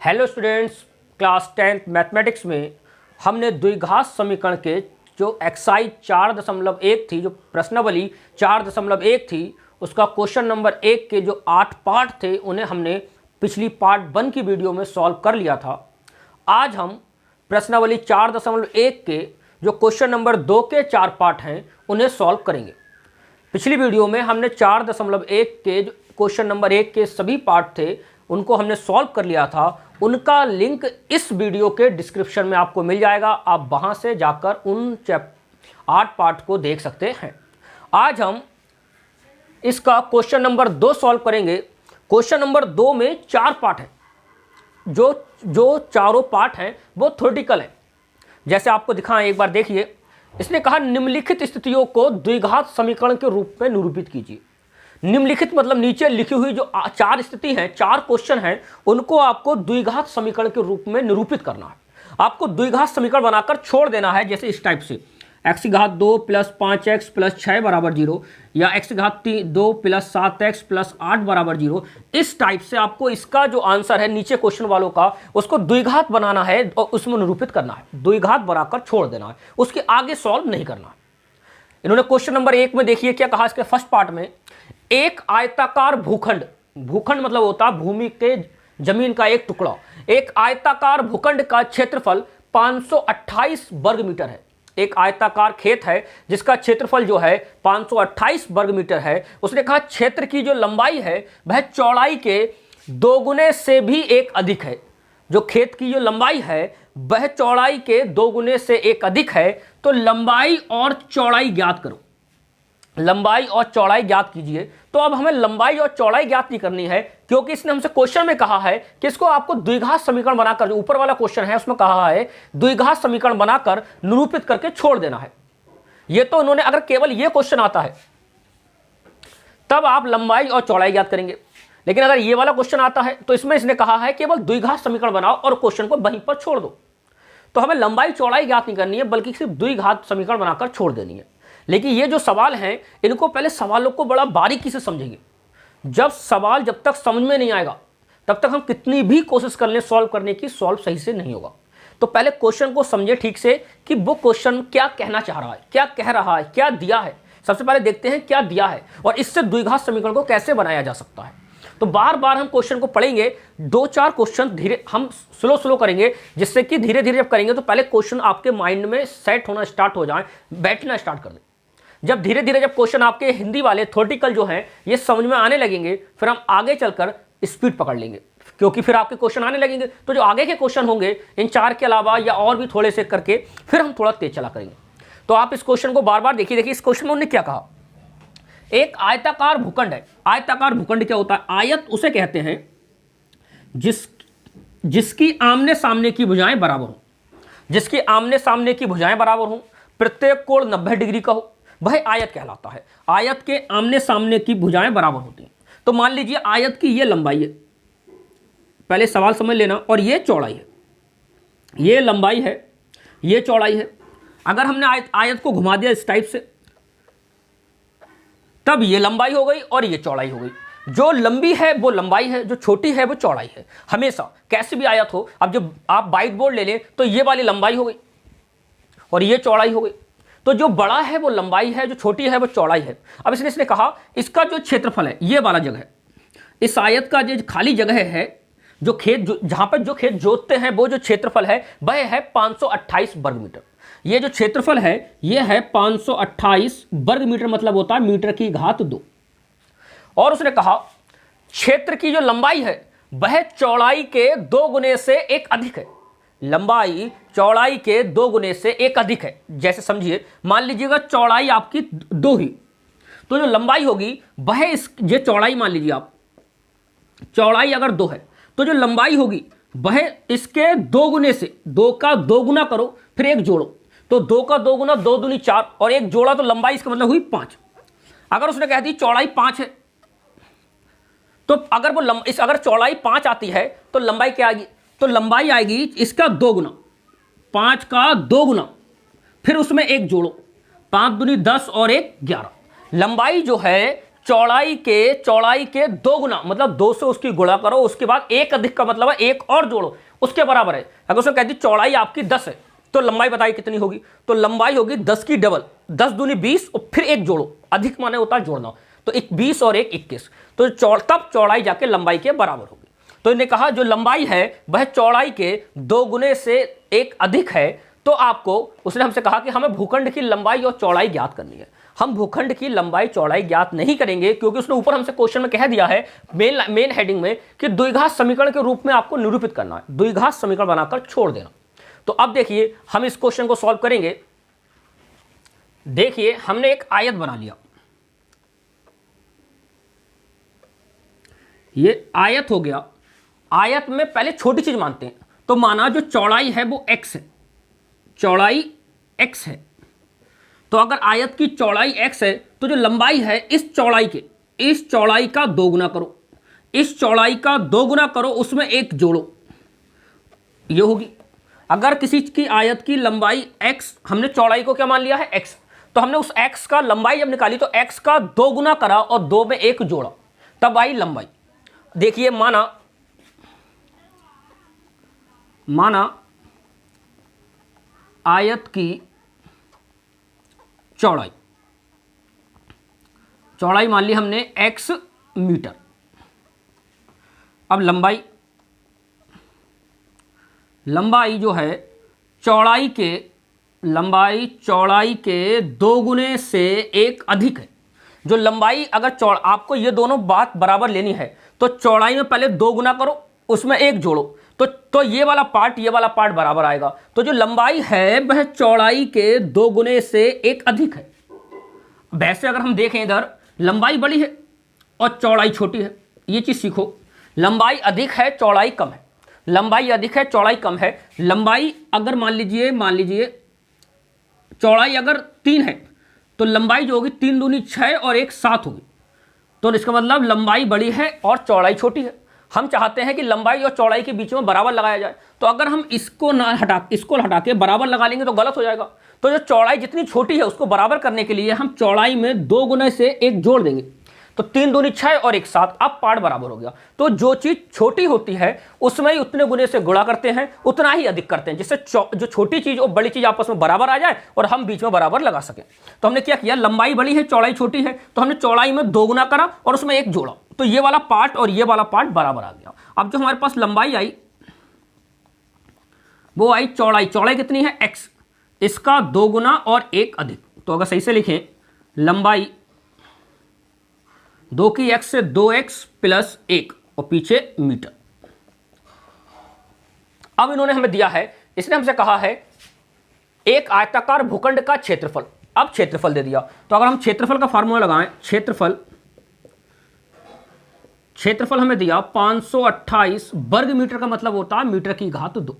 Hello students, class 10th mathematics में हमने द्विघात समीकरण के जो एक्सरसाइज 4.1 थी, जो प्रश्नावली 4.1 थी, उसका क्वेश्चन नंबर 1 के जो 8 पार्ट थे उन्हें हमने पिछली पार्ट 1 की वीडियो में सॉल्व कर लिया था। आज हम प्रश्नावली 4.1 के जो क्वेश्चन नंबर 2 के 4 पार्ट हैं उन्हें सॉल्व करेंगे। पिछली वीडियो में हमने 4.1 के जो क्वेश्चन नंबर 1 के सभी पार्ट थे उनको हमने सॉल्व कर लिया था। उनका लिंक इस वीडियो के डिस्क्रिप्शन में आपको मिल जाएगा, आप वहां से जाकर उन 8 पार्ट को देख सकते हैं। आज हम इसका क्वेश्चन नंबर 2 सॉल्व करेंगे। क्वेश्चन नंबर 2 में 4 पार्ट हैं। जो चारों पार्ट हैं वो थ्योरेटिकल हैं। जैसे आपको दिखाएं, एक बार देखिए। इसने कहा निम्नलिखित स्थितियों को द्विघात समीकरण के रूप में निरूपित कीजिए। निम्नलिखित मतलब नीचे लिखी हुई जो 4 स्थिति हैं, 4 क्वेश्चन हैं, उनको आपको द्विघात समीकरण के रूप में निरूपित करना है। आपको द्विघात समीकरण बनाकर छोड़ देना है, जैसे इस टाइप से x⁻2 + 5x + 6 = 0 या x⁻2 + 7x + 8 = 0। इस टाइप से आपको इसका जो आंसर है नीचे क्वेश्चन वालों का, उसको द्विघात बनाना है और उसमें निरूपित करना है। द्विघात बनाकर छोड़ देना है, उसके आगे सॉल्व नहीं करना है। इन्होंने क्वेश्चन नंबर 1 में देखिए क्या कहा। इसके फर्स्ट पार्ट में एक आयताकार भूखंड, भूखंड मतलब होता है भूमि के जमीन का एक टुकड़ा, एक आयताकार भूखंड का क्षेत्रफल 528 वर्ग मीटर है। एक आयताकार खेत है जिसका क्षेत्रफल जो है 528 वर्ग मीटर है। उसने कहा क्षेत्र की जो लंबाई है वह चौड़ाई के दोगुने से भी एक अधिक है। जो खेत की जो लंबाई है वह चौड़ाई के दोगुने से एक अधिक है। तो लंबाई और चौड़ाई ज्ञात करो, लंबाई और चौड़ाई ज्ञात कीजिए। तो अब हमें लंबाई और चौड़ाई ज्ञात नहीं करनी है, क्योंकि इसने हमसे क्वेश्चन में कहा है कि इसको आपको द्विघात समीकरण बनाकर, जो ऊपर वाला क्वेश्चन है उसमें कहा है द्विघात समीकरण बनाकर निरूपित करके छोड़ देना है। ये तो उन्होंने, अगर केवल ये क्वेश्चन आता है तब आप लंबाई और चौड़ाई ज्ञात करेंगे, लेकिन अगर ये वाला क्वेश्चन आता है तो इसमें इसने कहा है केवल द्विघात समीकरण बनाओ और क्वेश्चन को वहीं पर छोड़ दो। तो हमें लंबाई चौड़ाई ज्ञात नहीं करनी है, बल्कि सिर्फ द्विघात समीकरण बनाकर छोड़ देनी है। लेकिन ये जो सवाल हैं, इनको पहले सवालों को बड़ा बारीकी से समझेंगे। जब तक समझ में नहीं आएगा तब तक हम कितनी भी कोशिश कर लें सॉल्व करने की, सॉल्व सही से नहीं होगा। तो पहले क्वेश्चन को समझे ठीक से कि वो क्वेश्चन क्या कहना चाह रहा है, क्या कह रहा है, क्या दिया है। सबसे पहले देखते हैं क्या दिया है और इससे द्विघात समीकरण को कैसे बनाया जा सकता है। तो बार बार हम क्वेश्चन को पढ़ेंगे, 2-4 क्वेश्चन धीरे हम स्लो करेंगे, जिससे कि धीरे धीरे जब करेंगे तो पहले क्वेश्चन आपके माइंड में सेट होना स्टार्ट हो जाए, बैठना स्टार्ट कर दें। जब धीरे धीरे जब क्वेश्चन आपके हिंदी वाले थ्योरेटिकल जो हैं ये समझ में आने लगेंगे, फिर हम आगे चलकर स्पीड पकड़ लेंगे, क्योंकि फिर आपके क्वेश्चन आने लगेंगे। तो जो आगे के क्वेश्चन होंगे इन 4 के अलावा या और भी थोड़े से करके फिर हम थोड़ा तेज चला करेंगे। तो आप इस क्वेश्चन को बार बार देखिए। इस क्वेश्चन में उन्होंने क्या कहा, एक आयताकार भूखंड है। आयताकार भूखंड क्या होता है? आयत उसे कहते हैं जिसकी आमने सामने की भुजाएं बराबर हो, जिसकी आमने सामने की भुजाएं बराबर हो, प्रत्येक कोण 90 डिग्री का हो, वह आयत कहलाता है। आयत के आमने सामने की भुजाएं बराबर होती हैं। तो मान लीजिए आयत की ये लंबाई है, पहले सवाल समझ लेना, और ये चौड़ाई है, ये लंबाई है, ये चौड़ाई है। अगर हमने आयत को घुमा दिया इस टाइप से, तब ये लंबाई हो गई और ये चौड़ाई हो गई। जो लंबी है वो लंबाई है, जो छोटी है वो चौड़ाई है। हमेशा कैसी भी आयत हो, अब जब आप व्हाइट बोर्ड ले लें तो ये वाली लंबाई हो गई और ये चौड़ाई हो गई। तो जो बड़ा है वो लंबाई है, जो छोटी है वो चौड़ाई है। अब इसने कहा इसका जो क्षेत्रफल है, ये वाला जगह है, इस आयत का जो खाली जगह है, जो खेत जहां पर जो खेत जोतते हैं, वो जो क्षेत्रफल है वह है 528 वर्ग मीटर। ये जो क्षेत्रफल है ये है 528 वर्ग मीटर, मतलब होता है मीटर की घात 2। और उसने कहा क्षेत्र की जो लंबाई है वह चौड़ाई के 2 गुने से एक अधिक है। लंबाई चौड़ाई के 2 गुने से एक अधिक है। जैसे समझिए, मान लीजिएगा चौड़ाई आपकी 2 ही, तो जो लंबाई होगी वह ये चौड़ाई, मान लीजिए आप चौड़ाई अगर 2 है तो जो लंबाई होगी वह इसके 2 गुने से, 2 का 2 गुना करो फिर 1 जोड़ो, तो 2 का 2 गुना 2 दूनी 4 और 1 जोड़ा तो लंबाई इसका मतलब हुई 5। अगर उसने कह दी चौड़ाई 5 है, तो अगर वो अगर चौड़ाई 5 आती है तो लंबाई क्या आएगी? तो लंबाई आएगी इसका 2 गुना, 5 का 2 गुना, फिर उसमें 1 जोड़ो, 5 दूनी 10 और 1 11। लंबाई जो है चौड़ाई के 2 गुना, मतलब 2 से उसकी गुणा करो, उसके बाद एक अधिक का मतलब है एक और जोड़ो, उसके बराबर है। अगर उसने कह दी चौड़ाई आपकी 10 है तो लंबाई बताइए कितनी होगी, तो लंबाई होगी 10 की डबल, 10 दूनी 20 और फिर एक जोड़ो, अधिक माने होता है जोड़ना, तो 20 और 1 21, तो तब चौड़ाई जाके लंबाई के बराबर होगी। तो इन्हें कहा जो लंबाई है वह चौड़ाई के 2 गुने से एक अधिक है, तो आपको उसने हमसे कहा कि हमें भूखंड की लंबाई और चौड़ाई ज्ञात करनी है। हम भूखंड की लंबाई चौड़ाई ज्ञात नहीं करेंगे क्योंकि उसने ऊपर हमसे क्वेश्चन में कह दिया है मेन हेडिंग में कि द्विघात समीकरण के रूप में आपको निरूपित करना है, द्विघात समीकरण बनाकर छोड़ देना। तो अब देखिए हम इस क्वेश्चन को सॉल्व करेंगे। देखिए हमने एक आयत बना लिया, ये आयत हो गया। आयत में पहले छोटी चीज मानते हैं, तो माना जो चौड़ाई है वो x है, चौड़ाई x है। तो अगर आयत की चौड़ाई x है तो जो लंबाई है इस चौड़ाई का 2 गुना करो, इस चौड़ाई का 2 गुना करो, उसमें एक जोड़ो, ये होगी। अगर किसी की आयत की लंबाई x, हमने चौड़ाई को क्या मान लिया है x, तो हमने उस x का लंबाई जब निकाली तो x का 2 गुना करा और 2 में 1 जोड़ा, तब आई लंबाई। देखिए माना आयत की चौड़ाई मान ली हमने x मीटर। अब लंबाई जो है चौड़ाई के 2 गुने से 1 अधिक है। जो लंबाई अगर आपको ये दोनों बात बराबर लेनी है तो चौड़ाई में पहले 2 गुना करो, उसमें 1 जोड़ो, तो ये वाला पार्ट बराबर आएगा। तो जो लंबाई है वह चौड़ाई के 2 गुने से 1 अधिक है। वैसे अगर हम देखें इधर लंबाई बड़ी है और चौड़ाई छोटी है, ये चीज सीखो। लंबाई अधिक है चौड़ाई कम है, लंबाई अधिक है चौड़ाई कम है। लंबाई अगर मान लीजिए चौड़ाई अगर 3 है तो लंबाई जो होगी 3 दूनी 6 और 1 7 होगी, तो इसका मतलब लंबाई बड़ी है और चौड़ाई छोटी है। हम चाहते हैं कि लंबाई और चौड़ाई के बीच में बराबर लगाया जाए, तो अगर हम इसको हटा के बराबर लगा लेंगे तो गलत हो जाएगा। तो जो चौड़ाई जितनी छोटी है उसको बराबर करने के लिए हम चौड़ाई में 2 गुने से 1 जोड़ देंगे, तो 3 दूनी 6 और 1 7, अब पार्ट बराबर हो गया। तो जो चीज छोटी होती है उसमें ही उतने गुने से गुणा करते हैं, उतना ही अधिक करते हैं, जिससे जो छोटी चीज और बड़ी चीज आपस में बराबर आ जाए और हम बीच में बराबर लगा सकें। तो हमने क्या किया, लंबाई बड़ी है चौड़ाई छोटी है, तो हमने चौड़ाई में 2 गुना करा और उसमें 1 जोड़ा, तो ये वाला पार्ट और ये वाला पार्ट बराबर आ गया। अब जो हमारे पास लंबाई आई वो आई चौड़ाई कितनी है x, इसका 2 गुना और 1 अधिक। तो अगर सही से लिखें लंबाई 2 की x से 2x प्लस 1 और पीछे मीटर। अब इन्होंने हमें दिया है, इसने हमसे कहा है एक आयताकार भूखंड का क्षेत्रफल। अब क्षेत्रफल दे दिया, तो अगर हम क्षेत्रफल का फार्मूला लगाएं, क्षेत्रफल हमें दिया 528 वर्ग मीटर, का मतलब होता है मीटर की घात 2।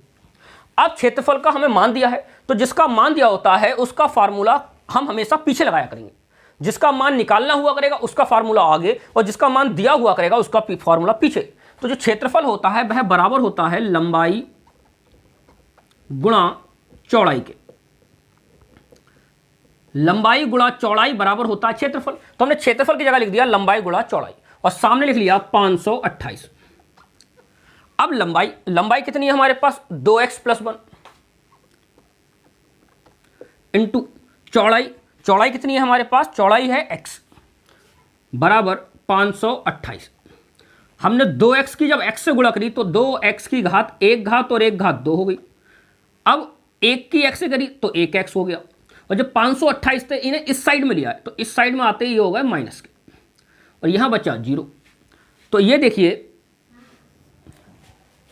अब क्षेत्रफल का हमें मान दिया है, तो जिसका मान दिया होता है उसका फार्मूला हम हमेशा पीछे लगाया करेंगे, जिसका मान निकालना हुआ करेगा उसका फार्मूला आगे और जिसका मान दिया हुआ करेगा उसका फार्मूला पीछे। तो जो क्षेत्रफल होता है वह बराबर होता है लंबाई गुणा चौड़ाई के, लंबाई गुणा चौड़ाई बराबर होता है क्षेत्रफल। तो हमने क्षेत्रफल की जगह लिख दिया लंबाई गुणा चौड़ाई और सामने लिख लिया 528। अब लंबाई कितनी है हमारे पास, 2x प्लस 1 इंटू चौड़ाई कितनी है हमारे पास, चौड़ाई है x बराबर 528। हमने 2x की जब x से गुणा करी तो 2x की घात 1 घात और 1 घात 2 हो गई। अब 1 की x से करी तो 1x हो गया, और जब 528 थे इन्हें इस साइड में लिया है तो इस साइड में आते ही हो गए माइनस के, और यहां बचा 0। तो ये देखिए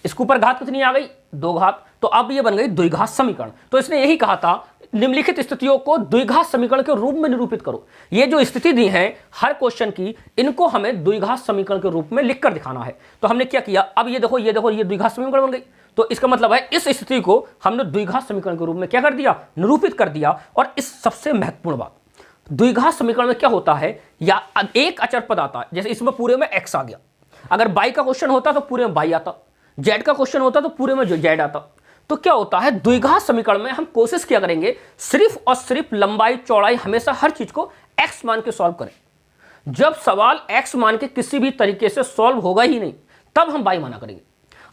इसके ऊपर घात कितनी आ गई, 2 घात, तो अब ये बन गई द्विघात समीकरण। तो इसने यही कहा था निम्नलिखित स्थितियों को द्विघात समीकरण के रूप में निरूपित करो। ये जो स्थिति दी है हर क्वेश्चन की, इनको हमें द्विघात समीकरण के रूप में लिखकर दिखाना है। तो हमने क्या किया, अब ये देखो ये द्विघात समीकरण बन गई। तो इसका मतलब है इस स्थिति को हमने द्विघात समीकरण के रूप में क्या कर दिया, निरूपित कर दिया। और इस सबसे महत्वपूर्ण बात, द्विघात समीकरण में क्या होता है, या एक अचर पद आता है, जैसे इसमें पूरे में x आ गया, अगर y का क्वेश्चन होता तो पूरे में y आता, z का क्वेश्चन होता तो पूरे में z आता। तो क्या होता है द्विघात समीकरण में हम कोशिश किया करेंगे सिर्फ और सिर्फ लंबाई चौड़ाई हमेशा हर चीज को x मान के सॉल्व करें। जब सवाल x मान के किसी भी तरीके से सॉल्व होगा ही नहीं तब हम y माना करेंगे।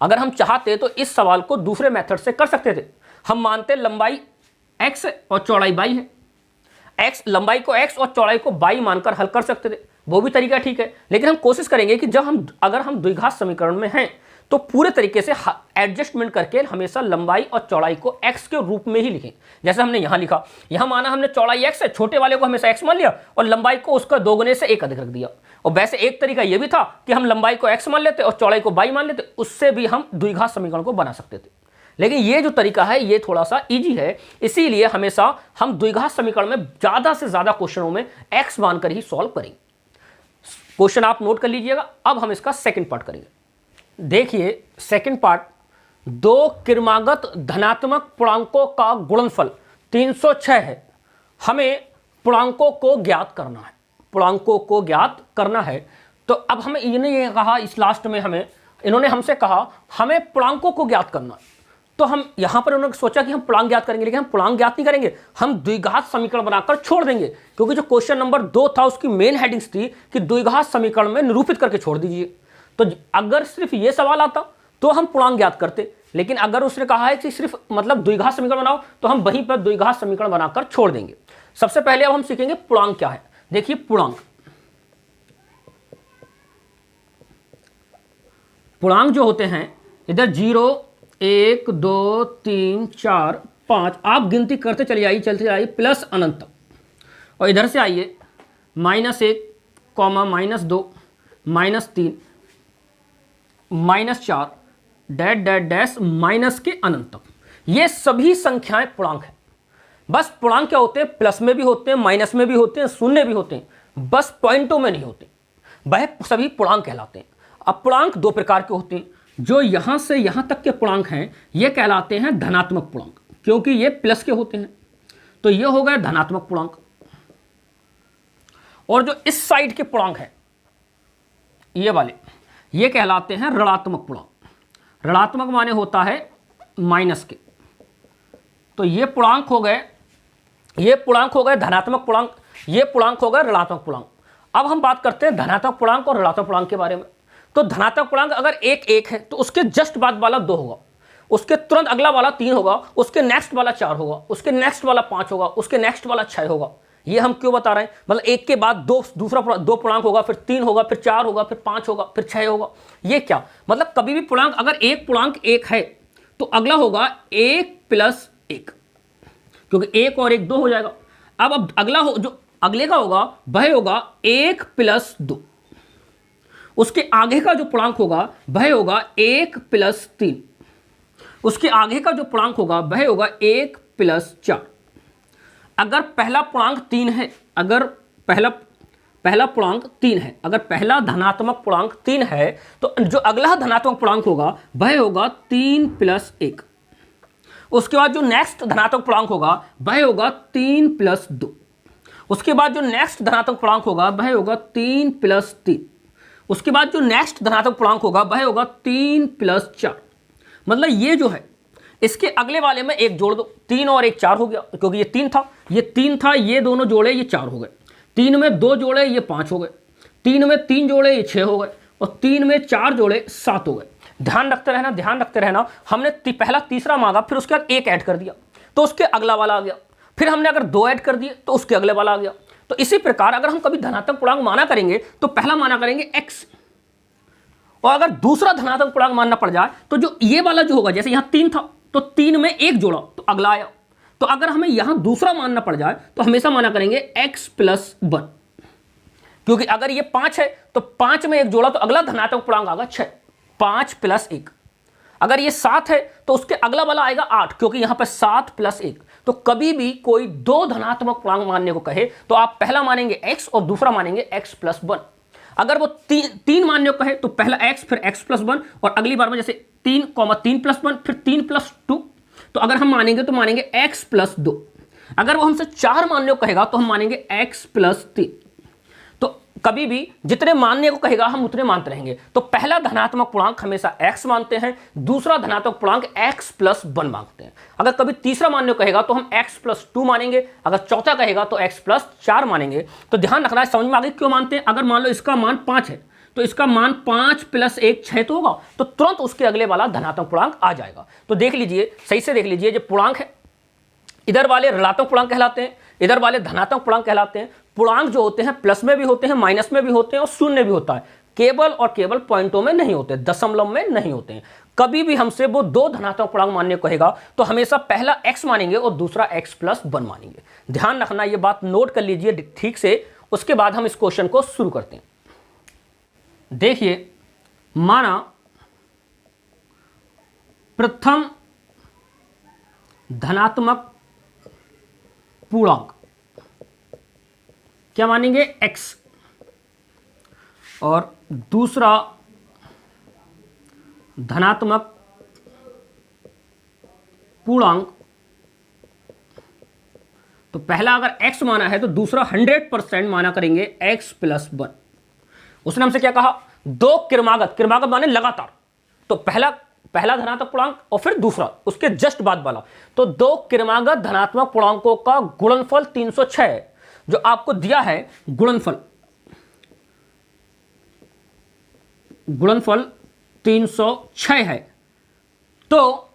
अगर हम चाहते तो इस सवाल को दूसरे मेथड से कर सकते थे। हम मानते लंबाई x है और चौड़ाई y है, x लंबाई को x और चौड़ाई को y मानकर हल कर सकते थे, वो भी तरीका ठीक है। लेकिन हम कोशिश करेंगे कि जब अगर हम द्विघात समीकरण में हैं तो पूरे तरीके से एडजस्टमेंट करके हमेशा लंबाई और चौड़ाई को x के रूप में ही लिखें। जैसे हमने यहाँ लिखा, यहाँ माना हमने चौड़ाई x है, छोटे वाले को हमेशा x मान लिया और लंबाई को उसका दोगुने से 1 अधिक रख दिया। और वैसे एक तरीका यह भी था कि हम लंबाई को x मान लेते और चौड़ाई को y मान लेते, उससे भी हम द्विघात समीकरण को बना सकते थे। लेकिन ये जो तरीका है ये थोड़ा सा इजी है, इसीलिए हमेशा हम द्विघात समीकरण में ज़्यादा से ज़्यादा क्वेश्चनों में x मानकर ही सॉल्व करेंगे। क्वेश्चन आप नोट कर लीजिएगा। अब हम इसका सेकंड पार्ट करेंगे। देखिए सेकंड पार्ट, दो क्रमागत धनात्मक पूर्णांकों का गुणनफल 306 है। हमें पूर्णांकों को ज्ञात करना है, पूर्णांकों को ज्ञात करना है। तो अब हमें इन्होंने ये कहा, इस लास्ट में इन्होंने हमसे कहा हमें पूर्णांकों को ज्ञात करना है। तो हम यहां पर उन्होंने सोचा कि हम पूर्णांक ज्ञात करेंगे, लेकिन हम पूर्णांक ज्ञात नहीं करेंगे, हम द्विघात समीकरण बनाकर छोड़ देंगे। क्योंकि जो क्वेश्चन नंबर 2 था उसकी मेन हेडिंग्स थी कि द्विघात समीकरण में निरूपित करके छोड़ दीजिए। तो अगर सिर्फ ये सवाल आता तो हम पूर्णांक ज्ञात करते, लेकिन अगर उसने कहा है कि सिर्फ मतलब द्विघात समीकरण बनाओ तो हम वहीं पर द्विघात समीकरण बनाकर छोड़ देंगे। सबसे पहले अब हम सीखेंगे पूर्णांक क्या है। देखिए पूर्णांक जो होते हैं, इधर 0 1 2 3 4 5 आप गिनती करते चले आइए, चलते जाइए प्लस अनंत तक। और इधर से आइए -1, -2, -3, -4 डैश डैश डैश माइनस के अनंत तक। ये सभी संख्याएं पूर्णांक है। बस पूर्णांक क्या होते हैं, प्लस में भी होते हैं, माइनस में भी होते हैं, शून्य भी होते हैं, बस पॉइंटों में नहीं होते, वह सभी पूर्णांक कहलाते हैं। अब पूर्णांक दो प्रकार के होते हैं। जो यहां से यहां तक के पूर्णांक हैं ये कहलाते हैं धनात्मक पूर्णांक, क्योंकि ये प्लस के होते हैं। तो ये हो गए धनात्मक पूर्णांक। और जो इस साइड के पूर्णांक हैं ये वाले, ये कहलाते हैं ऋणात्मक पूर्णांक। ऋणात्मक माने होता है माइनस के। तो ये पूर्णांक हो गए, ये पूर्णांक हो गए धनात्मक पूर्णांक, ये पूर्णांक हो गए ऋणात्मक पूर्णांक। अब हम बात करते हैं धनात्मक पूर्णांक और ऋणात्मक पूर्णांक के बारे में। तो धनात्मक पूर्णांक अगर 1 1 है तो उसके जस्ट बाद वाला 2 होगा, उसके तुरंत अगला वाला 3 होगा, उसके नेक्स्ट वाला 4 होगा, उसके नेक्स्ट वाला 5 होगा, उसके नेक्स्ट वाला 6 होगा। ये हम क्यों बता रहे हैं, मतलब 1 के बाद दूसरा 2 पूर्णांक होगा, फिर 3 होगा, फिर 4 होगा, फिर 5 होगा, फिर 6 होगा। ये क्या मतलब, कभी भी पूर्णांक अगर एक पूर्णांक 1 है तो अगला होगा 1 + 1, क्योंकि 1 और 1 2 हो जाएगा। अब अगला जो अगले का होगा वह होगा 1 + 2, उसके आगे का जो पूर्णांक होगा वह होगा 1 + 3, उसके आगे का जो पूर्णांक होगा वह होगा 1 + 4। अगर पहला पूर्णांक 3 है, अगर पहला पूर्णांक 3 है, अगर पहला धनात्मक पूर्णांक 3 है तो जो अगला धनात्मक पूर्णांक होगा वह होगा 3 + 1। उसके बाद जो नेक्स्ट धनात्मक पूर्णांक होगा वह होगा 3 + 2। उसके बाद जो नेक्स्ट धनात्मक पूर्णांक होगा वह होगा 3 + 3। उसके बाद जो नेक्स्ट धनात्मक पूर्णांक होगा वह होगा 3 + 4। मतलब ये जो है इसके अगले वाले में 1 जोड़ दो, 3 और 1 4 हो गया, क्योंकि ये 3 था, ये 3 था, ये दोनों जोड़े ये 4 हो गए, 3 में 2 जोड़े ये 5 हो गए, 3 में 3 जोड़े ये 6 हो गए, और 3 में 4 जोड़े 7 हो गए। ध्यान रखते रहना, ध्यान रखते रहना। हमने पहला तीसरा मांगा, फिर उसके बाद 1 ऐड कर दिया तो उसके अगला वाला आ गया, फिर हमने अगर 2 ऐड कर दिए तो उसके अगले वाला आ गया। तो इसी प्रकार अगर हम कभी धनात्मक पूर्णांक माना करेंगे तो पहला माना करेंगे x, और अगर दूसरा धनात्मक पूर्णांक मानना पड़ जाए तो जो ये वाला जो होगा, जैसे यहां 3 था तो 3 में 1 जोड़ा तो अगला आया। तो अगर हमें यहां दूसरा मानना पड़ जाए तो हमेशा माना करेंगे x + 1, क्योंकि अगर ये 5 है तो 5 में 1 जोड़ा तो अगला धनात्मक पूर्णांक आएगा 6, 5 + 1। अगर ये 7 है तो उसके अगला वाला आएगा 8, क्योंकि यहां पर 7 + 1। तो कभी भी कोई 2 धनात्मक पूर्णांक मानने को कहे तो आप पहला मानेंगे x और दूसरा मानेंगे x + 1। अगर वो 3 मानने को कहे तो पहला x फिर x + 1, और अगली बार में जैसे 3, 3 + 1 फिर 3 + 2। तो अगर हम मानेंगे तो मानेंगे x + 2। अगर वो हमसे 4 मानने को कहेगा तो हम मानेंगे x + 3। तो कभी भी जितने मानने को कहेगा हम उतने मानते रहेंगे। तो पहला धनात्मक पूर्णांक हमेशा x मानते हैं, दूसरा धनात्मक पूर्णांक x प्लस 1 मानते हैं। अगर कभी तीसरा मानने को कहेगा तो हम x प्लस 2 मानेंगे, अगर चौथा कहेगा तो x प्लस 4 मानेंगे। तो ध्यान रखना है, समझ में आगे क्यों मानते हैं। अगर मान लो इसका मान 5 है तो इसका मान 5 प्लस 1 6 तो होगा, तो तुरंत उसके अगले वाला धनात्मक पूर्णांक आ जाएगा। तो देख लीजिए, सही से देख लीजिए, जो पूर्णांक है इधर वाले ऋणात्मक पूर्णांक कहलाते हैं, इधर वाले धनात्मक पूर्णांक कहलाते हैं। पूर्णांक जो होते हैं प्लस में भी होते हैं, माइनस में भी होते हैं और शून्य भी होता है, केवल और केवल पॉइंटों में नहीं होते, दशमलव में नहीं होते हैं। कभी भी हमसे वो दो धनात्मक पूर्णांक मानने को कहेगा तो हमेशा पहला x मानेंगे और दूसरा x प्लस 1 मानेंगे। ध्यान रखना, ये बात नोट कर लीजिए ठीक से। उसके बाद हम इस क्वेश्चन को शुरू करते हैं। देखिए, माना प्रथम धनात्मक पूर्णांक क्या मानेंगे, x, और दूसरा धनात्मक पूर्णांक, तो पहला अगर x माना है तो दूसरा 100% माना करेंगे x प्लस 1। उसने हमसे क्या कहा, दो क्रमागत माने लगातार, तो पहला धनात्मक पूर्णांक और फिर दूसरा उसके जस्ट बाद वाला, तो दो क्रमागत धनात्मक पूर्णांकों का गुणनफल 306 है। जो आपको दिया है गुणनफल 306 है, तो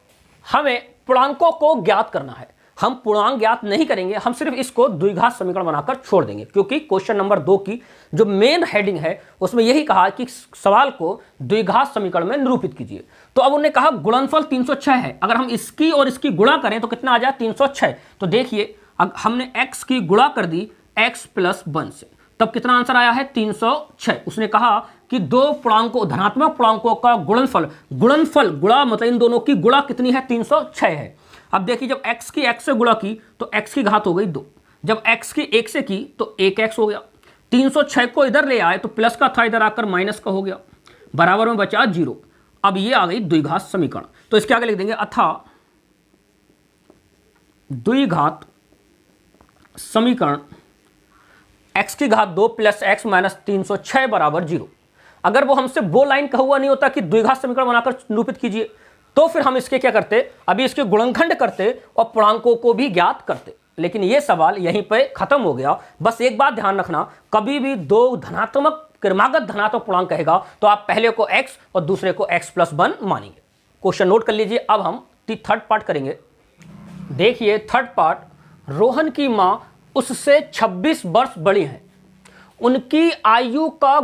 हमें पूर्णांकों को ज्ञात करना है। हम पूर्णांक ज्ञात नहीं करेंगे, हम सिर्फ इसको द्विघात समीकरण बनाकर छोड़ देंगे, क्योंकि क्वेश्चन नंबर 2 की जो मेन हेडिंग है उसमें यही कहा कि सवाल को द्विघात समीकरण में निरूपित कीजिए। तो अब उन्होंने कहा गुणनफल 306 है, अगर हम इसकी और इसकी गुणा करें तो कितना आ जाए 306। तो देखिए, अब हमने x की गुणा कर दी x प्लस 1 से, तब कितना आंसर आया है 306। उसने कहा कि दो पूर्णांकों धनात्मक पूर्णांकों का गुणनफल गुणा मतलब इन दोनों की गुणा कितनी है 306 है। अब देखिए, जब x की x से गुणा की तो x की घात हो गई 2, जब x की 1 से की तो 1x हो गया। 306 को इधर ले आए तो प्लस का था, इधर आकर माइनस का हो गया, बराबर में बचा 0। अब ये आ गई द्विघात समीकरण। तो इसके आगे लिख देंगे अथा द्विघात समीकरण x की घात 2 प्लस x माइनस 306 बराबर 0। अगर वो हमसे वो लाइन कहा हुआ नहीं होता कि द्विघात समीकरण बनाकर निरूपित कीजिए, तो फिर हम इसके क्या करते, अभी इसके गुणनखंड करते और पूर्णांकों को भी ज्ञात करते। लेकिन ये सवाल यहीं पे खत्म हो गया। बस एक बात ध्यान रखना, कभी भी दो धनात्मक क्रमागत धनात्मक पूर्णांक कहेगा तो आप पहले को x और दूसरे को x प्लस 1 मानेंगे। क्वेश्चन नोट कर लीजिए। अब हम थर्ड पार्ट करेंगे। देखिए, थर्ड पार्ट, रोहन की मां उससे 26 वर्ष बड़ी हैं, उनकी आयु का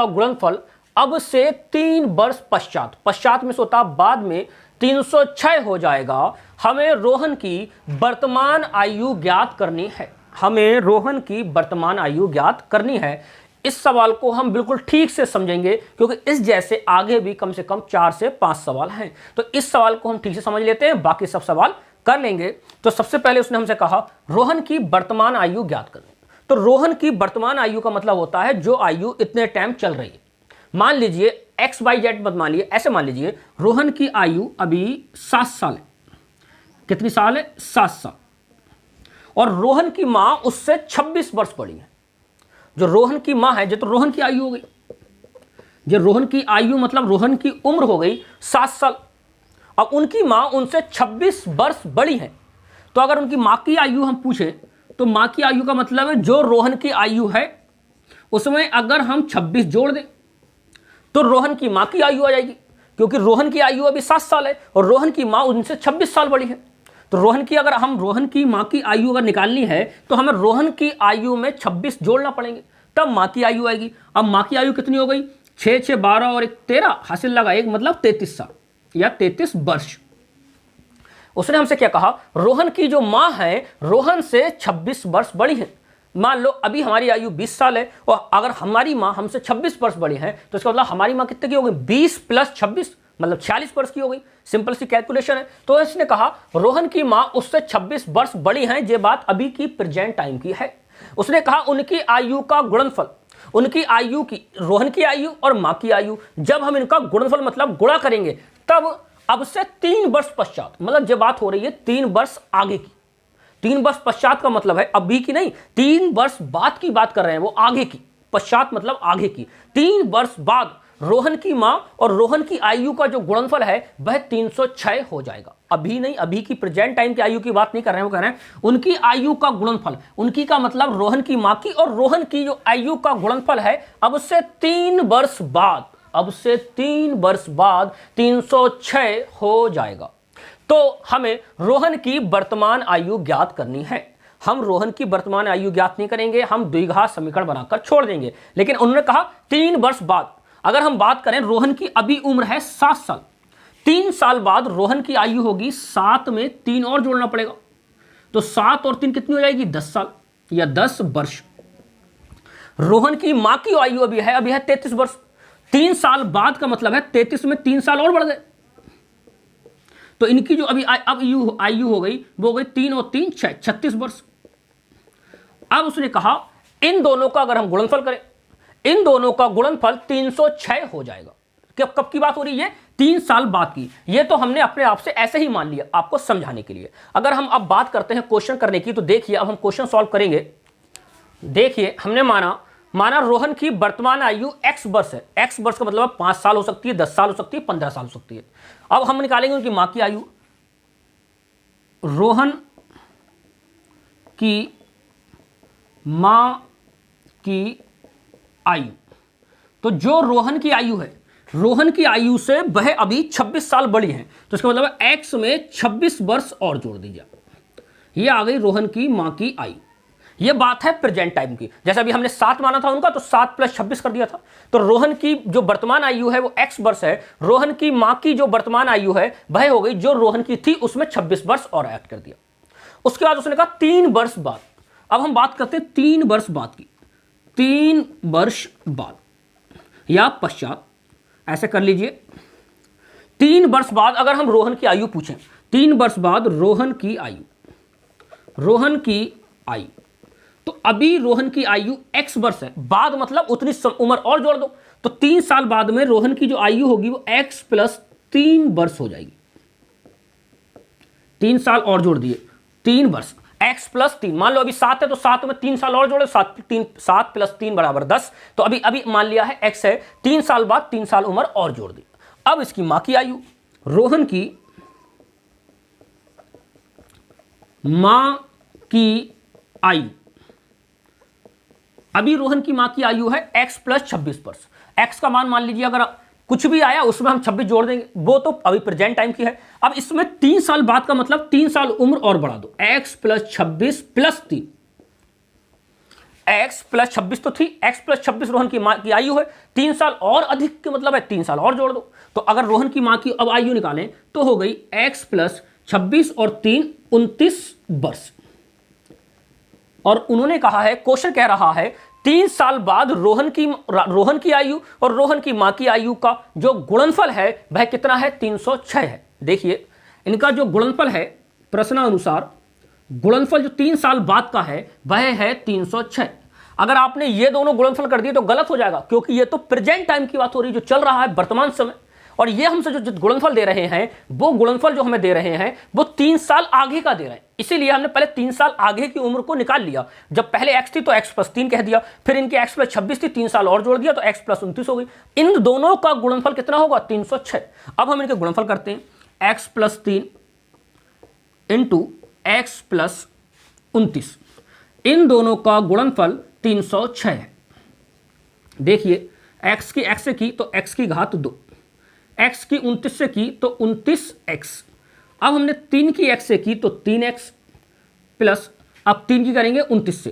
गुणनफल अब से 3 वर्ष पश्चात में से होता बाद में 306 हो जाएगा। हमें रोहन की वर्तमान आयु ज्ञात करनी है। इस सवाल को हम बिल्कुल ठीक से समझेंगे, क्योंकि इस जैसे आगे भी कम से कम 4 से 5 सवाल हैं। तो इस सवाल को हम ठीक से समझ लेते हैं, बाकी सब सवाल कर लेंगे। तो सबसे पहले उसने हमसे कहा रोहन की वर्तमान आयु ज्ञात करनी। तो रोहन की वर्तमान आयु का मतलब होता है जो आयु इतने टाइम चल रही है। मान लीजिए XYZ मत मान लीजिए, ऐसे मान लीजिए रोहन की आयु अभी 7 साल है। कितनी साल है? 7 साल। और रोहन की मां उससे 26 वर्ष बड़ी है। जो रोहन की मां है, जो तो रोहन की आयु हो गई, जो रोहन की आयु मतलब रोहन की उम्र हो गई 7 साल। अब उनकी मां उनसे 26 वर्ष बड़ी है। तो अगर उनकी मां की आयु हम पूछे तो मां की आयु का मतलब है जो रोहन की आयु है उसमें अगर हम 26 जोड़ दें तो रोहन की मां की आयु आ जाएगी, क्योंकि रोहन की आयु अभी 7 साल है और रोहन की मां उनसे 26 साल बड़ी है। तो रोहन की मां की आयु अगर निकालनी है तो हमें रोहन की आयु में 26 जोड़ना पड़ेंगे, तब मां की आयु आएगी। अब मां की आयु कितनी हो गई? 6 6 12 और 1 13 हासिल लगा, एक मतलब 33 साल या 33 वर्ष। उसने हमसे क्या कहा, रोहन की जो मां है रोहन से 26 वर्ष बड़ी है। मान लो अभी हमारी आयु 20 साल है और अगर हमारी मां हमसे 26 वर्ष बड़ी है तो इसका मतलब हमारी मां कितने की हो गई? 20 प्लस 26 मतलब 46 वर्ष की हो गई। सिंपल सी कैलकुलेशन है। तो इसने कहा रोहन की मां उससे 26 वर्ष बड़ी हैं। ये बात अभी की प्रेजेंट टाइम की है। उसने कहा उनकी आयु का गुणनफल, उनकी आयु की, रोहन की आयु और मां की आयु, जब हम इनका गुणनफल मतलब गुणा करेंगे तब अब से 3 वर्ष पश्चात, मतलब जब बात हो रही है 3 वर्ष आगे की, 3 वर्ष पश्चात का मतलब है अभी की नहीं, 3 वर्ष बाद की बात कर रहे हैं, वो आगे की। पश्चात मतलब आगे की। 3 वर्ष बाद रोहन की मां और रोहन की आयु का जो गुणनफल है वह 306 हो जाएगा। अभी नहीं, अभी की प्रेजेंट टाइम की आयु की बात नहीं कर रहे हैं, वो कह रहे हैं उनकी आयु का गुणनफल। उनकी का मतलब रोहन की मां की और रोहन की जो आयु का गुणनफल है अब से 3 वर्ष बाद, अब से 3 वर्ष बाद 306 हो जाएगा। तो हमें रोहन की वर्तमान आयु ज्ञात करनी है। हम रोहन की वर्तमान आयु ज्ञात नहीं करेंगे, हम द्विघात समीकरण बनाकर छोड़ देंगे। लेकिन उन्होंने कहा 3 वर्ष बाद। अगर हम बात करें, रोहन की अभी उम्र है 7 साल, 3 साल बाद रोहन की आयु होगी 7 में 3 और जोड़ना पड़ेगा, तो 7 और 3 कितनी हो जाएगी? 10 साल या 10 वर्ष। रोहन की मां की आयु अभी है 33 वर्ष। 3 साल बाद का मतलब है 33 में 3 साल और बढ़ गए, तो इनकी जो अभी अब आयु हो गई वो हो गई 3 और 3 6, 36 वर्ष। अब उसने कहा इन दोनों का अगर हम गुणनफल करें, इन दोनों का गुणनफल 306 हो जाएगा। कब की बात हो रही है? 3 साल बाद की। ये तो हमने अपने आप से ऐसे ही मान लिया आपको समझाने के लिए। अगर हम अब बात करते हैं क्वेश्चन करने की, तो देखिए अब हम क्वेश्चन सॉल्व करेंगे। देखिए हमने माना रोहन की वर्तमान आयु x वर्ष है। x वर्ष का मतलब 5 साल हो सकती है, 10 साल हो सकती है, 15 साल हो सकती है। अब हम निकालेंगे उनकी मां की आयु। रोहन की मां की आयु, तो जो रोहन की आयु है, रोहन की आयु से वह अभी 26 साल बड़ी है, तो इसका मतलब x में 26 वर्ष और जोड़ दीजिए। ये आ गई रोहन की मां की आयु। ये बात है प्रेजेंट टाइम की। जैसे अभी हमने 7 माना था उनका, तो 7 + 26 कर दिया था। तो रोहन की जो वर्तमान आयु है वो x वर्ष है। रोहन की मां की जो वर्तमान आयु है वह हो गई जो रोहन की थी उसमें 26 वर्ष और ऐड कर दिया। उसके बाद उसने कहा 3 वर्ष बाद। अब हम बात करते हैं 3 वर्ष बाद की। 3 वर्ष बाद या पश्चात, ऐसे कर लीजिए। 3 वर्ष बाद अगर हम रोहन की आयु पूछें, 3 वर्ष बाद रोहन की आयु, तो अभी रोहन की आयु x वर्ष है, बाद मतलब उतनी उम्र और जोड़ दो, तो 3 साल बाद में रोहन की जो आयु होगी वो x + 3 वर्ष हो जाएगी। 3 साल और जोड़ दिए, 3 वर्ष, x + 3। मान लो अभी 7 है तो 7 में 3 साल और जोड़े, 7 + 3 = 10। तो अभी मान लिया है x है, 3 साल बाद 3 साल उम्र और जोड़ दी। अब इसकी मां की आयु, रोहन की मां की आयु, अभी रोहन की मां की आयु है x + 26 वर्ष। x का मान लीजिए अगर कुछ भी आया उसमें हम 26 जोड़ देंगे, वो तो अभी प्रेजेंट टाइम की है। अब इसमें 3 साल बाद का मतलब 3 साल उम्र और बढ़ा दो, x + 26 + 3, x + 26 तो थी, x + 26 रोहन की मां की आयु है, 3 साल और अधिक के मतलब है 3 साल और जोड़ दो। तो अगर रोहन की मां की अब आयु निकालें तो हो गई x + 26 और 3 29 वर्ष। और उन्होंने कहा है, क्वेश्चन कह रहा है 3 साल बाद रोहन की आयु और रोहन की मां की आयु का जो गुणनफल है वह कितना है? 306 है। देखिए इनका जो गुणनफल है, प्रश्नानुसार गुणनफल जो 3 साल बाद का है वह है 306। अगर आपने ये दोनों गुणनफल कर दिए तो गलत हो जाएगा, क्योंकि ये तो प्रेजेंट टाइम की बात हो रही है, जो चल रहा है वर्तमान समय। और ये हमसे जो गुणनफल दे रहे हैं, वो गुणनफल जो हमें दे रहे हैं वो 3 साल आगे का दे रहे हैं। इसीलिए हमने पहले 3 साल आगे की उम्र को निकाल लिया। जब पहले x थी तो x + 3 कह दिया, फिर इनके x + 26 थी, 3 साल और जोड़ दिया तो x + 29 हो गई। इन दोनों का गुणनफल कितना होगा? 306। अब हम इनके गुणनफल करते हैं, x + 3 × x + 29, इन दोनों का गुणनफल 306 है। देखिए x की x से की तो x की घात 2, x की 29 से की तो 29x। अब हमने 3 की x से की तो 3x प्लस, अब 3 की करेंगे 29 से,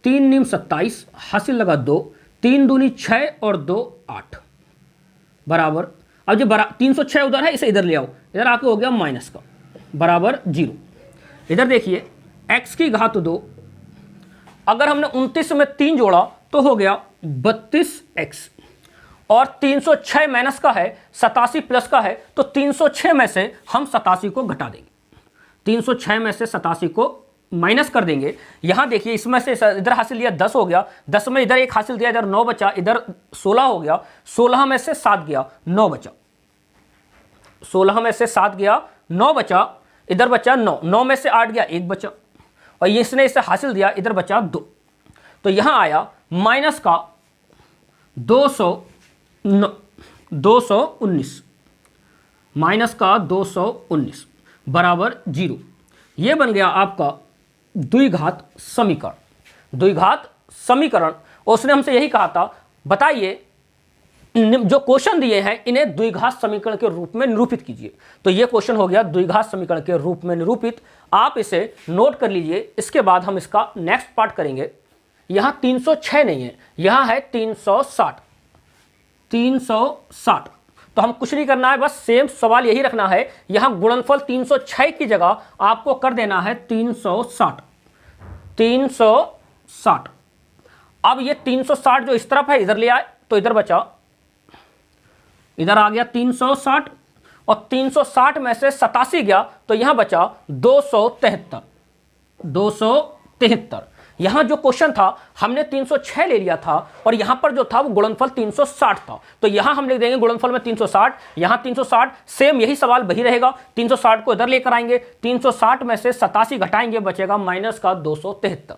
3 × 27, हासिल लगा 2, 3 दूनी 6 और 2 8 बराबर। अब जो 306 उधर है इसे इधर ले आओ, इधर आके हो गया माइनस का बराबर 0। इधर देखिए x की घात 2, अगर हमने 29 में 3 जोड़ा तो हो गया 32x, और 306 माइनस का है, 87 प्लस का है, तो 306 में से हम 87 को घटा देंगे, 306 में से 87 को माइनस कर देंगे। यहां देखिए इसमें से इधर हासिल लिया 10 हो गया, 10 में इधर 1 हासिल दिया, इधर 9 बचा, इधर 16 हो गया, 16 में से 7 गया 9 बचा, 16 में से 7 गया 9 बचा, इधर बचा 9, 9 में से 8 गया 1 बचा, और इसने इसे हासिल दिया, इधर बचा 2, तो यहां आया माइनस का 219, माइनस का 219 बराबर 0। ये बन गया आपका द्विघात समीकरण। द्विघात समीकरण, उसने हमसे यही कहा था, बताइए जो क्वेश्चन दिए हैं इन्हें द्विघात समीकरण के रूप में निरूपित कीजिए। तो ये क्वेश्चन हो गया द्विघात समीकरण के रूप में निरूपित। आप इसे नोट कर लीजिए, इसके बाद हम इसका नेक्स्ट पार्ट करेंगे। यहां 306 नहीं है, यहां है 360। 360 तो हम कुछ नहीं करना है, बस सेम सवाल यही रखना है। यहां गुणनफल 306 की जगह आपको कर देना है 360। 360, अब ये 360 जो इस तरफ है इधर ले आए, तो इधर बचा, इधर आ गया 360, और 360 में से 87 गया तो यहां बचा 273। 273, यहां जो क्वेश्चन था हमने 306 ले लिया था, और यहां पर जो था वो गुणनफल 360 था, तो यहां हम लिख देंगे गुणनफल में 360, यहां 360, सेम यही सवाल वही रहेगा। 360 को इधर लेकर आएंगे, 360 में से 87 घटाएंगे, बचेगा माइनस का 273।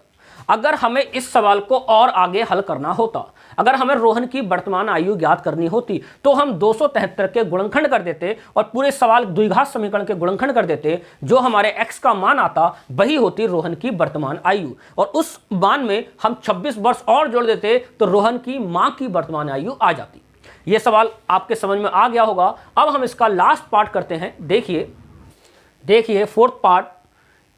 अगर हमें इस सवाल को और आगे हल करना होता, अगर हमें रोहन की वर्तमान आयु ज्ञात करनी होती, तो हम 273 के गुणनखंड कर देते और पूरे सवाल द्विघात समीकरण के गुणनखंड कर देते। जो हमारे x का मान आता वही होती रोहन की वर्तमान आयु, और उस मान में हम 26 वर्ष और जोड़ देते तो रोहन की मां की वर्तमान आयु आ जाती। यह सवाल आपके समझ में आ गया होगा। अब हम इसका लास्ट पार्ट करते हैं। देखिए फोर्थ पार्ट,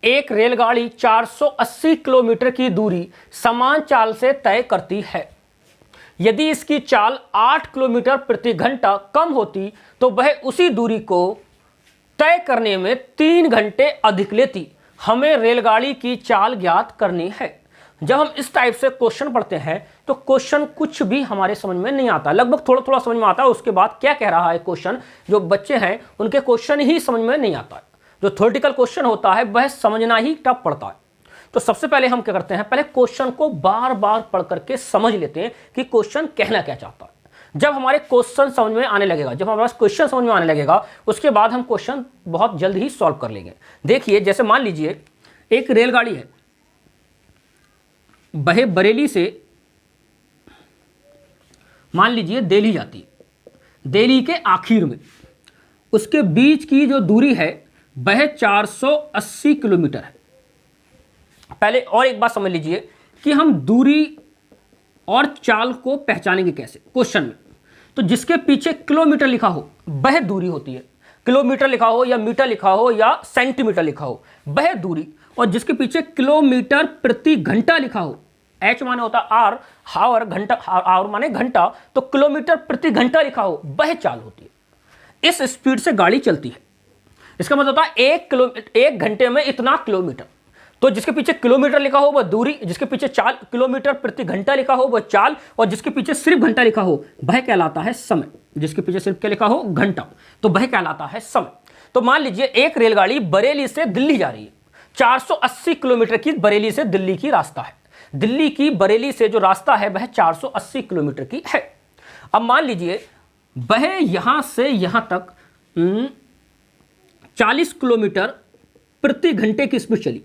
एक रेलगाड़ी 480 किलोमीटर की दूरी समान चाल से तय करती है। यदि इसकी चाल 8 किलोमीटर प्रति घंटा कम होती तो वह उसी दूरी को तय करने में 3 घंटे अधिक लेती। हमें रेलगाड़ी की चाल ज्ञात करनी है। जब हम इस टाइप से क्वेश्चन पढ़ते हैं तो क्वेश्चन कुछ भी हमारे समझ में नहीं आता, लगभग थोड़ा थोड़ा समझ में आता है, उसके बाद क्या कह रहा है क्वेश्चन, जो बच्चे हैं उनके क्वेश्चन ही समझ में नहीं आता है। जो थ्योरेटिकल क्वेश्चन होता है वह समझना ही टफ पड़ता है। तो सबसे पहले हम क्या करते हैं, पहले क्वेश्चन को बार बार पढ़ करके समझ लेते हैं कि क्वेश्चन कहना क्या चाहता है। जब हमारे क्वेश्चन समझ में आने लगेगा, जब हमारे पास क्वेश्चन समझ में आने लगेगा, उसके बाद हम क्वेश्चन बहुत जल्द ही सॉल्व कर लेंगे। देखिए, जैसे मान लीजिए एक रेलगाड़ी है, वह बरेली से मान लीजिए दिल्ली जाती है। दिल्ली के आखिर में उसके बीच की जो दूरी है वह 480 किलोमीटर है। पहले और एक बात समझ लीजिए कि हम दूरी और चाल को पहचानेंगे कैसे क्वेश्चन में। तो जिसके पीछे किलोमीटर लिखा हो वह दूरी होती है, किलोमीटर लिखा हो या मीटर लिखा हो या सेंटीमीटर लिखा हो वह दूरी, और जिसके पीछे किलोमीटर प्रति घंटा लिखा हो, एच माने होता आर, हावर घंटा, आवर माने घंटा, तो किलोमीटर प्रति घंटा लिखा हो वह चाल होती है। इस स्पीड से गाड़ी चलती है, इसका मतलब होता है 1 घंटे में इतना किलोमीटर। तो जिसके पीछे किलोमीटर लिखा हो वह दूरी, जिसके पीछे चाल किलोमीटर प्रति घंटा लिखा हो वह चाल, और जिसके पीछे सिर्फ घंटा लिखा हो वह कहलाता है समय। जिसके पीछे सिर्फ क्या लिखा हो, घंटा, तो वह कहलाता है समय। तो मान लीजिए एक रेलगाड़ी बरेली से दिल्ली जा रही है, 480 किलोमीटर की बरेली से दिल्ली की रास्ता है। दिल्ली की बरेली से जो रास्ता है वह 480 किलोमीटर की है। अब मान लीजिए वह यहां से यहां तक 40 किलोमीटर प्रति घंटे की स्पीड चली।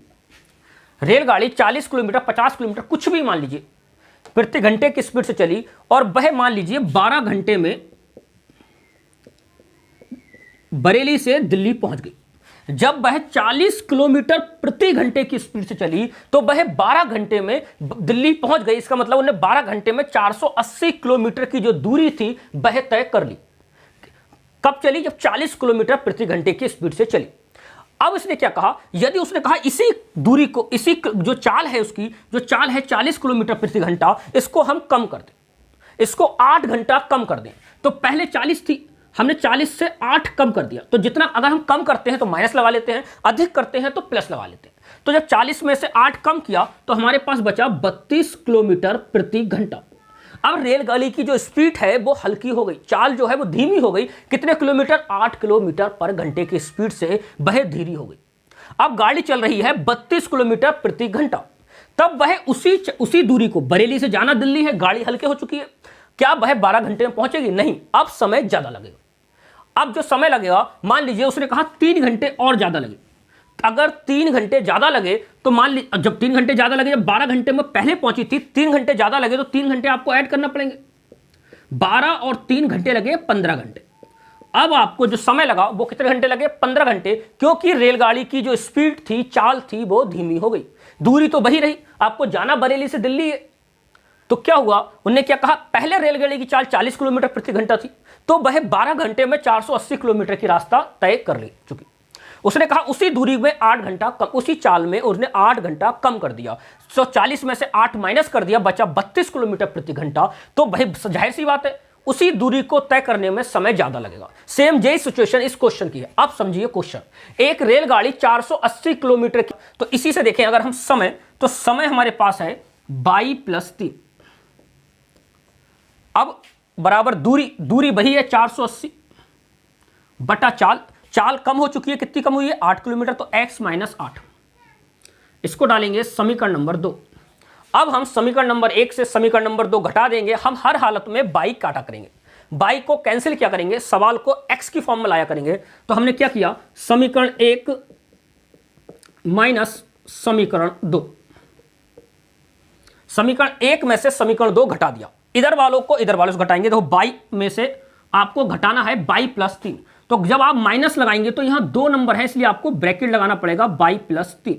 रेलगाड़ी 40 किलोमीटर, 50 किलोमीटर, कुछ भी मान लीजिए, प्रति घंटे की स्पीड से चली, और वह मान लीजिए 12 घंटे में बरेली से दिल्ली पहुंच गई। जब वह 40 किलोमीटर प्रति घंटे की स्पीड से चली तो वह 12 घंटे में दिल्ली पहुंच गई। इसका मतलब उन्हें 12 घंटे में 480 किलोमीटर की जो दूरी थी वह तय कर ली। कब चली? जब 40 किलोमीटर प्रति घंटे की स्पीड से चली। अब इसने क्या कहा, यदि उसने कहा इसी दूरी को, इसी जो चाल है उसकी, जो चाल है 40 किलोमीटर प्रति घंटा, इसको हम कम कर दें, इसको 8 घंटा कम कर दें। तो पहले 40 थी, हमने 40 से 8 कम कर दिया। तो जितना अगर हम कम करते हैं तो माइनस लगा लेते हैं, अधिक करते हैं तो प्लस लगा लेते हैं। तो जब 40 में से 8 कम किया तो हमारे पास बचा 32 किलोमीटर प्रति घंटा। अब रेलगाड़ी की जो स्पीड है वो हल्की हो गई, चाल जो है वो धीमी हो गई। कितने किलोमीटर? 8 किलोमीटर पर घंटे की स्पीड से वह धीरी हो गई। अब गाड़ी चल रही है 32 किलोमीटर प्रति घंटा। तब वह उसी दूरी को, बरेली से जाना दिल्ली है, गाड़ी हल्की हो चुकी है, क्या वह 12 घंटे में पहुंचेगी? नहीं, अब समय ज्यादा लगेगा। अब जो समय लगेगा, मान लीजिए उसने कहा 3 घंटे और ज्यादा लगे, अगर 3 घंटे ज़्यादा लगे तो मान ली, जब 3 घंटे ज़्यादा लगे, जब 12 घंटे में पहले पहुंची थी, 3 घंटे ज़्यादा लगे तो 3 घंटे आपको ऐड करना पड़ेंगे। 12 और 3 घंटे लगे 15 घंटे। अब आपको जो समय लगा वो कितने घंटे लगे? 15 घंटे, क्योंकि रेलगाड़ी की जो स्पीड थी, चाल थी, वो धीमी हो गई। दूरी तो वही रही, आपको जाना बरेली से दिल्ली है। तो क्या हुआ, उन्होंने क्या कहा, पहले रेलगाड़ी की चाल 40 किलोमीटर प्रति घंटा थी, तो वह 12 घंटे में 480 किलोमीटर की रास्ता तय कर ले चुकी। उसने कहा उसी दूरी में 8 घंटा कम, उसी चाल में उसने 8 घंटा कम कर दिया। तो 40 में से 8 माइनस कर दिया, बचा 32 किलोमीटर प्रति घंटा। तो भाई जाहिर सी बात है, उसी दूरी को तय करने में समय ज्यादा लगेगा। सेम यही सिचुएशन इस क्वेश्चन की है। अब समझिए क्वेश्चन, एक रेलगाड़ी 480 किलोमीटर की, तो इसी से देखें अगर हम समय, तो समय हमारे पास है 22 + 3, अब बराबर दूरी वही है 480 बटा चाल कम हो चुकी है, कितनी कम हुई है? 8 किलोमीटर, तो x - 8। इसको डालेंगे समीकरण नंबर 2। अब हम समीकरण नंबर 1 से समीकरण नंबर 2 घटा देंगे। हम हर हालत में बाई काटा करेंगे, बाई को कैंसिल क्या करेंगे, सवाल को x की फॉर्म में लाया करेंगे। तो हमने क्या किया, समीकरण 1 माइनस समीकरण 2, समीकरण 1 में से समीकरण 2 घटा दिया। इधर वालों को इधर वालों से घटाएंगे, तो 22 में से आपको घटाना है 22 + 3। तो जब आप माइनस लगाएंगे तो यहां 2 नंबर है, इसलिए आपको ब्रैकेट लगाना पड़ेगा 22 + 3।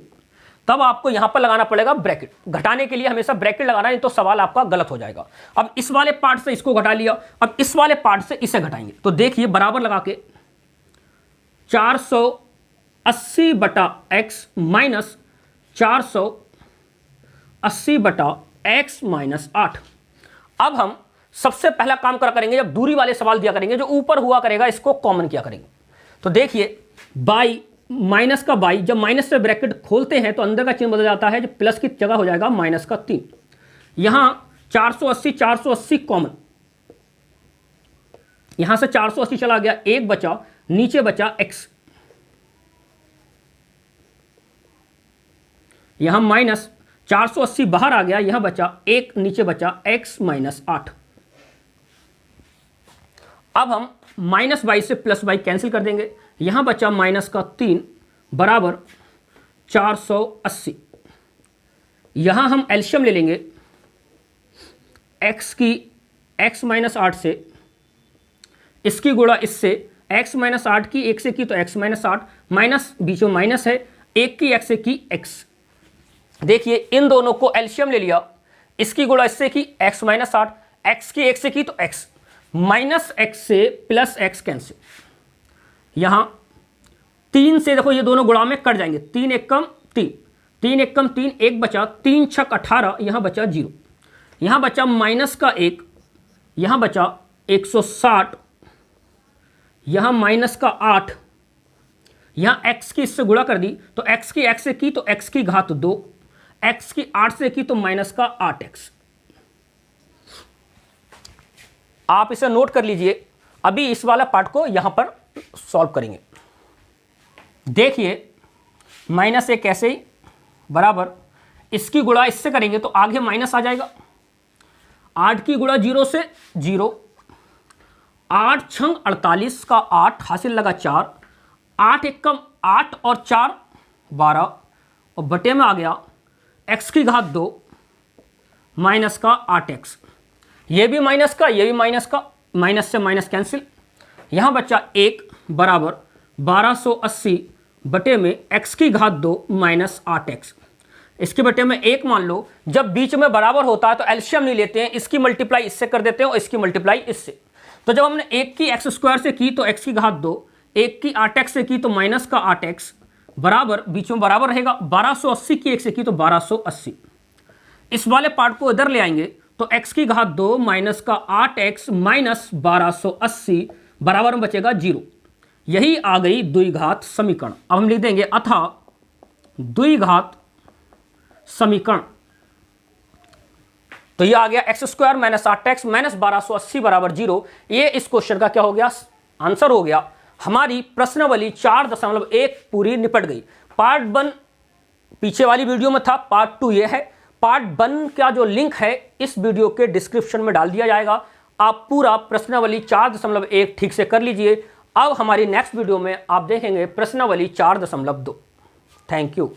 तब आपको यहां पर लगाना पड़ेगा ब्रैकेट। घटाने के लिए हमेशा ब्रैकेट लगाना, नहीं तो सवाल आपका गलत हो जाएगा। अब इस वाले पार्ट से इसको घटा लिया, अब इस वाले पार्ट से इसे घटाएंगे। तो देखिए बराबर लगा के 480 बटा x माइनस 480 बटा x - 8। अब हम सबसे पहला काम करेंगे, जब दूरी वाले सवाल दिया करेंगे, जो ऊपर हुआ करेगा इसको कॉमन किया करेंगे। तो देखिए बाई माइनस का बाई, जब माइनस से ब्रैकेट खोलते हैं तो अंदर का चिन्ह बदल जाता है, जब प्लस की जगह हो जाएगा -3। यहां 480 कॉमन, यहां से 480 चला गया, 1 बचा, नीचे बचा x, यहां माइनस 480 बाहर आ गया, यहां बचा 1, नीचे बचा x - 8। अब हम -22 से +22 कैंसिल कर देंगे, यहां बचा -3 बराबर 480। यहां हम एलशियम ले लेंगे, x - 8 से, इसकी गुणा इससे, x - 8 की 1 से की तो x - 8, माइनस बीच में माइनस है, 1 की x से की x। देखिए इन दोनों को एलशियम ले लिया, इसकी गुणा इससे की x - 8, x की 1 से की तो x, -x से +x कैंसिल। यहां 3 से देखो ये दोनों गुणा में कट जाएंगे, 3 × 1 = 3, 3 × 1 = 3, 1 बचा, 3 × 6 = 18, यहां बचा 0, यहां बचा -1, यहां बचा 160, यहां -8, यहां x की इससे गुणा कर दी तो x की x से की तो x की घात 2, x की 8 से की तो -8x। आप इसे नोट कर लीजिए। अभी इस वाला पार्ट को यहां पर सॉल्व करेंगे। देखिए -1 कैसे ही बराबर, इसकी गुणा इससे करेंगे तो आगे माइनस आ जाएगा, 8 की गुणा 0 से 0, 8 × 48 का 8 हासिल लगा 4, 8 × 1 = 8 और 4 12, और बटे में आ गया x की घात 2 -8x। ये भी माइनस का, ये भी माइनस का, माइनस से माइनस कैंसिल, यहां बचा 1 बराबर 1280 बटे में x की घात 2 -8x। इसके बटे में 1 मान लो। जब बीच में बराबर होता है तो एलशियम नहीं लेते हैं, इसकी मल्टीप्लाई इससे कर देते हैं और इसकी मल्टीप्लाई इससे। तो जब हमने 1 की x² से की तो x की घात 2, 1 की 8x से की तो -8x बराबर, बीच में बराबर रहेगा, 1280 की 1 से की तो 1280। इस वाले पार्ट को इधर ले आएंगे तो x की घात 2 -8x - 1280 बराबर में बचेगा 0। यही आ गई द्विघात समीकरण। अब हम लिख देंगे अतः द्विघात समीकरण। तो ये आ गया x² - 8x - 1280 बराबर 0। ये इस क्वेश्चन का क्या हो गया, आंसर हो गया। हमारी प्रश्नावली 4.1 पूरी निपट गई। पार्ट 1 पीछे वाली वीडियो में था, पार्ट 2 ये है। पार्ट 1 का जो लिंक है इस वीडियो के डिस्क्रिप्शन में डाल दिया जाएगा। आप पूरा प्रश्नावली 4.1 ठीक से कर लीजिए। अब हमारी नेक्स्ट वीडियो में आप देखेंगे प्रश्नावली 4.2। Thank you.